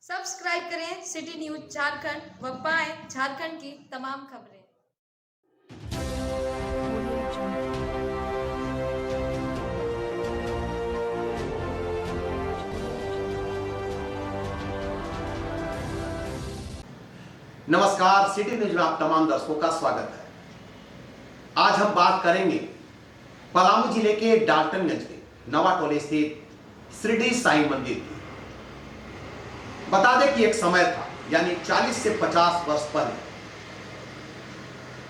Subscribe करें city news Jharkhand व पाएं झारखंड की तमाम खबरें। नमस्कार, सिटी न्यूज में आप तमाम दर्शकों का स्वागत है। आज हम बात करेंगे पलामू जिले के डाल्टनगंज के नवाटोले स्थित शिरडी साईं मंदिर की। बता दें कि एक समय था, यानी 40 से 50 वर्ष पहले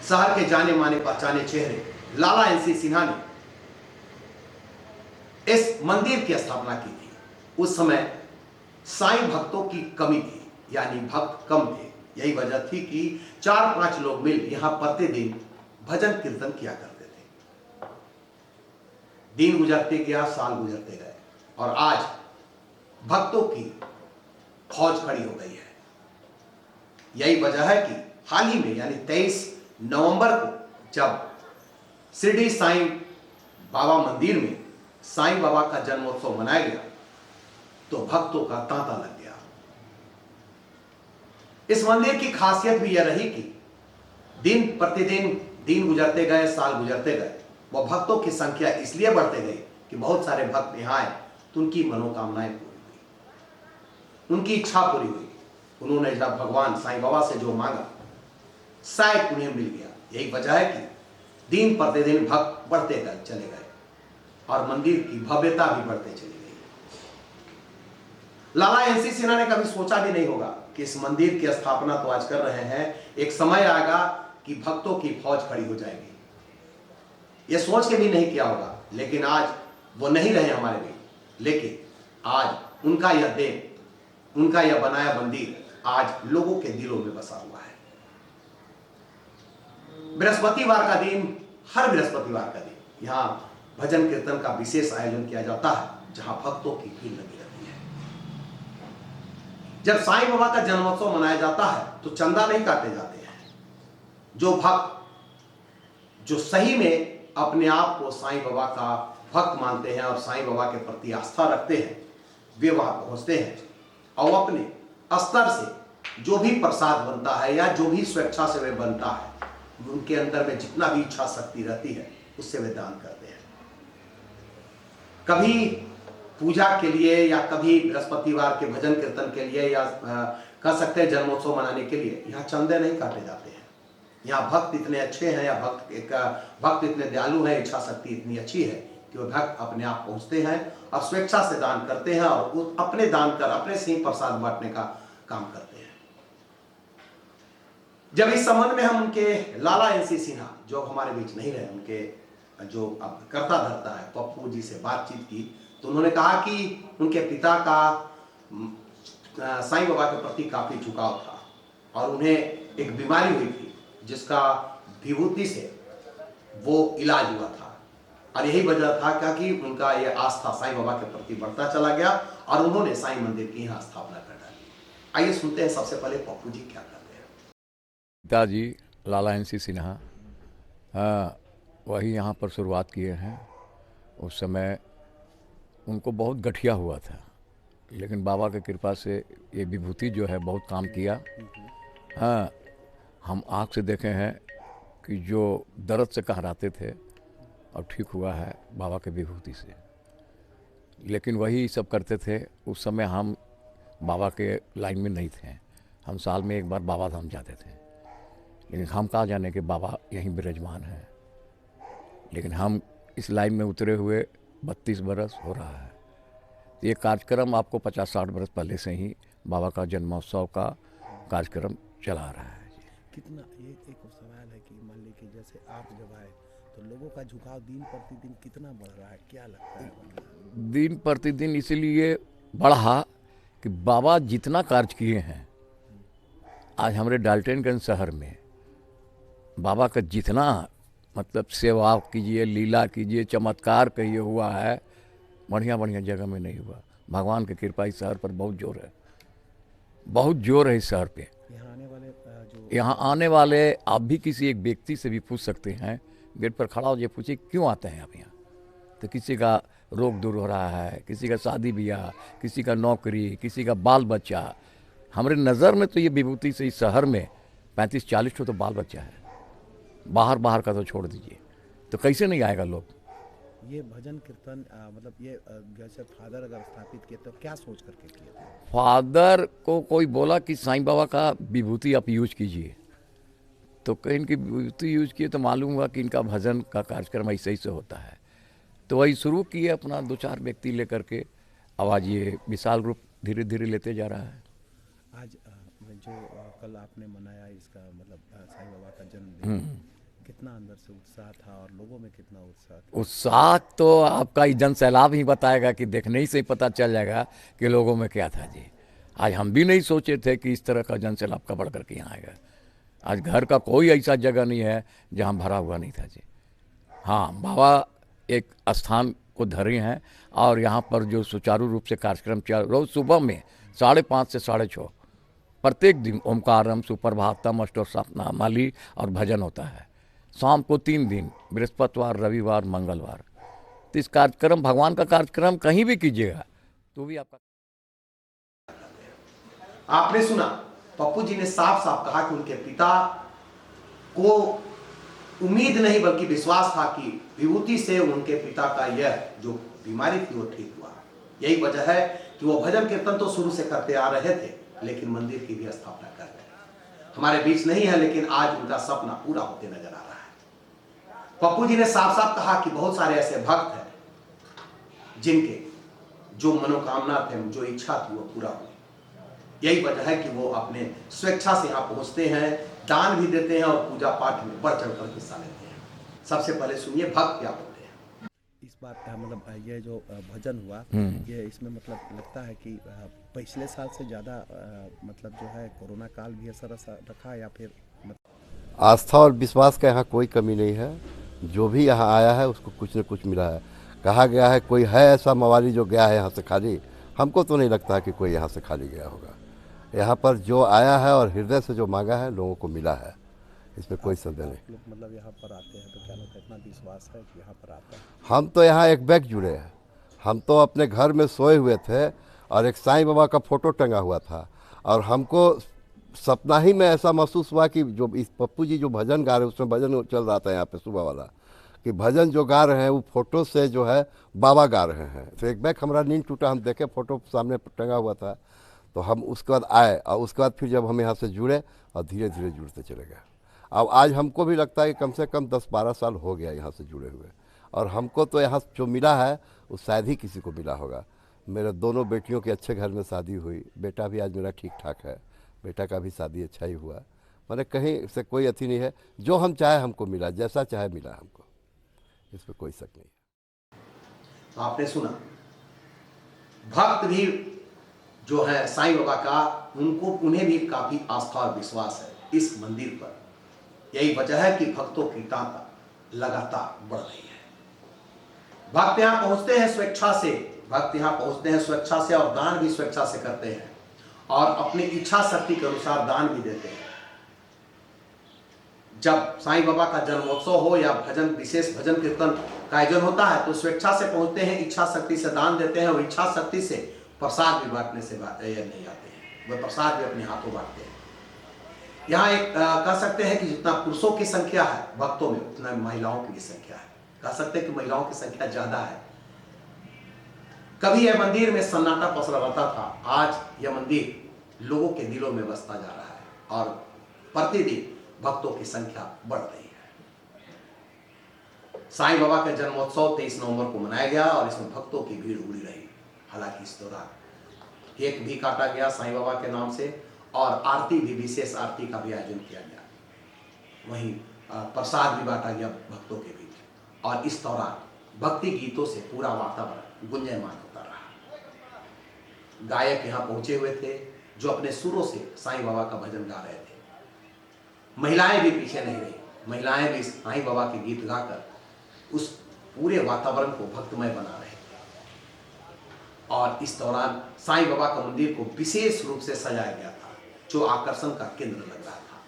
शहर के जाने माने पहचाने चेहरे लाला एनसी सिन्हा ने इस मंदिर की स्थापना की थी। उस समय साईं भक्तों की कमी थी, यानी भक्त कम थे। यही वजह थी कि 4-5 लोग मिल यहां प्रतिदिन भजन कीर्तन किया करते थे। दिन गुजरते गया, साल गुजरते गए और आज भक्तों की फौज खड़ी हो गई है। यही वजह है कि हाल ही में, यानी 23 नवंबर को जब शिरडी साईं बाबा मंदिर में साईं बाबा का जन्मोत्सव मनाया गया तो भक्तों का तांता लग गया। इस मंदिर की खासियत भी यह रही कि दिन प्रतिदिन दिन गुजरते गए, साल गुजरते गए, वह भक्तों की संख्या इसलिए बढ़ते गई कि बहुत सारे भक्त यहाँ आए तो उनकी मनोकामनाएं पूरी हुई, उनकी इच्छा पूरी हुई। उन्होंने जब भगवान साईं बाबा से जो मांगा शायद उन्हें मिल गया। यही वजह है कि दिन प्रतिदिन भक्त बढ़ते गए, चले गए और मंदिर की भव्यता भी बढ़ते चली गई। लाला एनसी सिन्हा ने कभी सोचा भी नहीं होगा कि इस मंदिर की स्थापना तो आज कर रहे हैं, एक समय आएगा कि भक्तों की फौज खड़ी हो जाएगी। यह सोच के भी नहीं किया होगा, लेकिन आज वो नहीं रहे हमारे बीच, लेकिन आज उनका यह देन, उनका यह बनाया मंदिर आज लोगों के दिलों में बसा हुआ है। बृहस्पतिवार का दिन, हर बृहस्पतिवार का दिन यहां भजन कीर्तन का विशेष आयोजन किया जाता है, जहां भक्तों की भीड़ लगी रहती है। जब साईं बाबा का जन्मोत्सव मनाया जाता है तो चंदा नहीं काटे जाते हैं। जो भक्त जो सही में अपने आप को साईं बाबा का भक्त मानते हैं और साईं बाबा के प्रति आस्था रखते हैं, वे वहां पहुंचते हैं और अपने स्तर से जो भी प्रसाद बनता है या जो भी स्वेच्छा से वे बनता है, उनके अंदर में जितना भी इच्छा शक्ति रहती है उससे वे दान करते हैं। कभी पूजा के लिए या कभी बृहस्पतिवार के भजन कीर्तन के लिए या कह सकते हैं जन्मोत्सव मनाने के लिए यहाँ चंदे नहीं काटे जाते हैं। यहाँ भक्त इतने अच्छे हैं या भक्त इतने दयालु हैं, इच्छा शक्ति इतनी अच्छी है कि वे भक्त अपने आप पहुंचते हैं और स्वेच्छा से दान करते हैं और अपने दान कर अपने से ही प्रसाद बांटने का काम करते हैं। जब इस संबंध में हम उनके लाला एनसी सिन्हा, जो हमारे बीच नहीं रहे, उनके जो अब कर्ता धर्ता है पप्पू जी से बातचीत की तो उन्होंने कहा कि उनके पिता का साईं बाबा के प्रति काफी झुकाव था और उन्हें एक बीमारी हुई थी जिसका विभूति से वो इलाज हुआ था और यही वजह था क्या कि उनका यह आस्था साईं बाबा के प्रति बढ़ता चला गया और उन्होंने साईं मंदिर की यहाँ स्थापना कर डाली। आइए सुनते हैं सबसे पहले पप्पू जी क्या करते हैं। पिताजी लाला एनसी सिन्हा वही यहाँ पर शुरुआत किए हैं। उस समय उनको बहुत गठिया हुआ था, लेकिन बाबा की कृपा से ये विभूति जो है बहुत काम किया। हाँ, हम आँख से देखे हैं कि जो दर्द से कहराते थे और ठीक हुआ है बाबा के विभूति से। लेकिन वही सब करते थे। उस समय हम बाबा के लाइन में नहीं थे। हम साल में एक बार बाबा धाम जाते थे, लेकिन हम कहाँ जाने के बाबा यहीं विराजमान हैं। लेकिन हम इस लाइन में उतरे हुए 32 बरस हो रहा है। ये कार्यक्रम आपको 50-60 बरस पहले से ही बाबा का जन्मोत्सव का कार्यक्रम चला रहा है। कितना ये एक सवाल है कि मान लीजिए जैसे आप जब आए तो लोगों का झुकाव दिन प्रतिदिन कितना बढ़ रहा है, क्या लगता है? दिन प्रतिदिन इसलिए बढ़ा कि बाबा जितना कार्य किए हैं आज हमारे डाल्टनगंज शहर में, बाबा का जितना मतलब सेवा कीजिए, लीला कीजिए, चमत्कार कहिए हुआ है, बढ़िया बढ़िया जगह में नहीं हुआ। भगवान की कृपा इस शहर पर बहुत जोर है, बहुत जोर है इस शहर पे। यहाँ आने वाले आप भी किसी एक व्यक्ति से भी पूछ सकते हैं, गेट पर खड़ा हो जाए, पूछिए क्यों आते हैं आप यहाँ, तो किसी का रोग दूर हो रहा है, किसी का शादी ब्याह, किसी का नौकरी, किसी का बाल बच्चा, हमारे नज़र में तो ये विभूति से इस शहर में 35-40 ठो तो बाल बच्चा है, बाहर बाहर का तो छोड़ दीजिए, तो कैसे नहीं आएगा लोग। ये भजन कीर्तन मतलब ये जैसे फादर अगर स्थापित किए तो क्या सोच करके किए थे? फादर को कोई बोला कि साईं बाबा का विभूति आप यूज कीजिए, तो कहीं इनकी विभूति यूज किए तो मालूम हुआ कि इनका भजन का कार्यक्रम ऐसे ही से होता है, तो वही शुरू किए अपना 2-4 व्यक्ति लेकर के। अब आज ये विशाल रूप धीरे धीरे लेते जा रहा है। आज जो कल आपने मनाया इसका मतलब साईं बाबा का जन्मदिन, कितना अंदर से उत्साह था और लोगों में कितना उत्साह था? उत्साह तो आपका ये जन सैलाब ही बताएगा कि देखने ही से ही पता चल जाएगा कि लोगों में क्या था जी। आज हम भी नहीं सोचे थे कि इस तरह का जन सैलाब का बढ़ करके यहाँ आएगा। आज घर का कोई ऐसा जगह नहीं है जहाँ भरा हुआ नहीं था जी। हाँ, बाबा एक स्थान को धरे हैं और यहाँ पर जो सुचारू रूप से कार्यक्रम चल रोज सुबह में 5:30 से 6:30 प्रत्येक दिन ओमकारम, सुप्रभातम, अष्टोत्तरमाली और भजन होता है। शाम को 3 दिन, बृहस्पतिवार, रविवार, मंगलवार। तो इस कार्यक्रम, भगवान का कार्यक्रम कहीं भी कीजिएगा तो भी आपका। आपने सुना पप्पू जी ने साफ साफ कहा कि उनके पिता को उम्मीद नहीं बल्कि विश्वास था कि विभूति से उनके पिता का यह जो बीमारी थी वो ठीक हुआ। यही वजह है कि वो भजन कीर्तन तो शुरू से करते आ रहे थे, लेकिन मंदिर की भी स्थापना कर रहे। हमारे बीच नहीं है, लेकिन आज उनका सपना पूरा होते नजर आ रहा है। पप्पू जी ने साफ साफ कहा कि बहुत सारे ऐसे भक्त हैं जिनके जो मनोकामना थे, जो इच्छा थी वो पूरा हुई। यही वजह है कि वो अपने स्वेच्छा से यहाँ पहुंचते हैं, दान भी देते हैं और पूजा पाठ में बढ़ चढ़ कर हिस्सा लेते हैं। सबसे पहले सुनिए भक्त क्या होते हैं। इस बात का मतलब ये जो भजन हुआ, ये इसमें मतलब लगता है कि पिछले साल से ज़्यादा मतलब जो है कोरोना काल भी असर रखा या फिर आस्था और विश्वास का यहाँ कोई कमी नहीं है। जो भी यहाँ आया है उसको कुछ न कुछ मिला है। कहा गया है कोई है ऐसा मवाली जो गया है यहाँ से खाली, हमको तो नहीं लगता कि कोई यहाँ से खाली गया होगा। यहाँ पर जो आया है और हृदय से जो मांगा है लोगों को मिला है, इसमें कोई संदेह नहीं। लोग मतलब यहाँ पर आते हैं तो क्या लोग इतना विश्वास है कि यहाँ पर आता है? हम तो यहाँ एक बैग जुड़े हैं। हम तो अपने घर में सोए हुए थे और एक साईं बाबा का फोटो टंगा हुआ था और हमको सपना ही में ऐसा महसूस हुआ कि जो इस पप्पू जी जो भजन गा रहे हैं उसमें भजन चल रहा था यहाँ पे सुबह वाला, कि भजन जो गा रहे हैं वो फोटो से जो है बाबा गा रहे हैं। तो एक बैग हमारा नींद टूटा, हम देखे फोटो सामने टंगा हुआ था, तो हम उसके बाद आए और उसके बाद फिर जब हम यहाँ से जुड़े और धीरे धीरे जुड़ते चले गए। अब आज हमको भी लगता है कि कम से कम 10-12 साल हो गया यहाँ से जुड़े हुए, और हमको तो यहाँ जो मिला है वो शायद ही किसी को मिला होगा। मेरे दोनों बेटियों के अच्छे घर में शादी हुई, बेटा भी आज मेरा ठीक ठाक है, बेटा का भी शादी अच्छा ही हुआ। मैंने कहीं से कोई अथी नहीं है, जो हम चाहे हमको मिला, जैसा चाहे मिला हमको, इसमें कोई शक नहीं है। तो आपने सुना भक्त भी जो है साईं बाबा का, उन्हें भी काफी आस्था और विश्वास है इस मंदिर पर। यही वजह है कि भक्तों की तादाद लगातार बढ़ रही है। भक्त यहाँ पहुंचते हैं स्वेच्छा से, भक्त यहाँ पहुंचते हैं स्वेच्छा से और दान भी स्वेच्छा से करते हैं और अपनी इच्छा शक्ति के अनुसार दान भी देते हैं। जब साईं बाबा का जन्मोत्सव हो या भजन विशेष भजन कीर्तन का आयोजन होता है तो स्वेच्छा से पहुंचते हैं, इच्छा शक्ति से दान देते हैं और इच्छा शक्ति से प्रसाद भी बांटने से नहीं आते हैं, वह प्रसाद भी अपने हाथों बांटते हैं। यहाँ एक कह सकते हैं कि जितना पुरुषों की संख्या है भक्तों में, उतना महिलाओं की भी संख्या है। कह सकते हैं कि महिलाओं की संख्या ज्यादा है। कभी यह मंदिर में सन्नाटा पसरा रहता था, आज यह मंदिर लोगों के दिलों में बसता जा रहा है और प्रतिदिन भक्तों की संख्या बढ़ रही है। साईं बाबा का जन्मोत्सव 23 नवंबर को मनाया गया और इसमें भक्तों की भीड़ उमड़ी रही। हालांकि इस दौरान केक भी काटा गया साईं बाबा के नाम से और आरती भी, विशेष आरती का भी आयोजन किया गया। वहीं प्रसाद भी बांटा गया भक्तों के बीच और इस दौरान भक्ति गीतों से पूरा वातावरण गुंजायमान होता रहा। गायक यहाँ पहुंचे हुए थे जो अपने सुरों से साईं बाबा का भजन गा रहे थे। महिलाएं भी पीछे नहीं रही, महिलाएं भी साईं बाबा के गीत गाकर उस पूरे वातावरण को भक्तमय बना रहे थे। और इस दौरान साईं बाबा का मंदिर को विशेष रूप से सजाया गया था जो आकर्षण का केंद्र लग रहा था।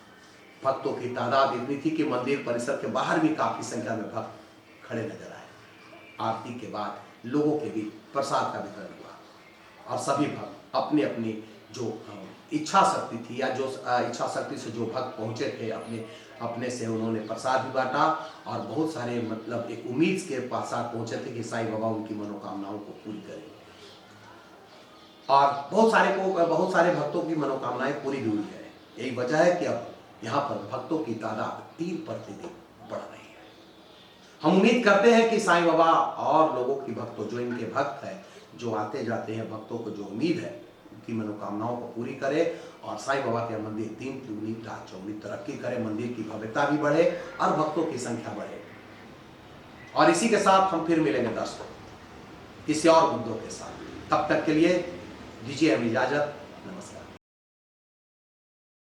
भक्तों की तादाद इतनी थी कि मंदिर परिसर के बाहर भी काफी संख्या में भक्त खड़े नजर आए। आरती के बाद लोगों के बीच प्रसाद का वितरण हुआ और सभी भक्त अपने अपने जो इच्छा शक्ति थी, या जो इच्छा शक्ति से जो भक्त पहुंचे थे, अपने अपने से उन्होंने प्रसाद भी बांटा, और बहुत सारे मतलब एक उम्मीद के साथ पहुंचे थे कि साईं बाबा उनकी मनोकामनाओं को पूरी करेंगे। और बहुत सारे भक्तों की मनोकामनाएं पूरी भी हुई है। यही वजह है कि अब यहाँ पर भक्तों की तादाद दिन प्रतिदिन बढ़ रही है। हम उम्मीद करते हैं कि साईं बाबा और लोगों की भक्तों, जो इनके भक्त हैं, जो आते जाते हैं, भक्तों को जो उम्मीद है उनकी मनोकामनाओं को पूरी करे, और साईं बाबा के मंदिर दिन दुगनी रात चौगुनी तरक्की करे, मंदिर की भव्यता भी बढ़े और भक्तों की संख्या बढ़े। और इसी के साथ हम फिर मिलेंगे दर्शकों किसी और मुद्दों के साथ। तब तक के लिए दीजिए हमें इजाजत। नमस्कार।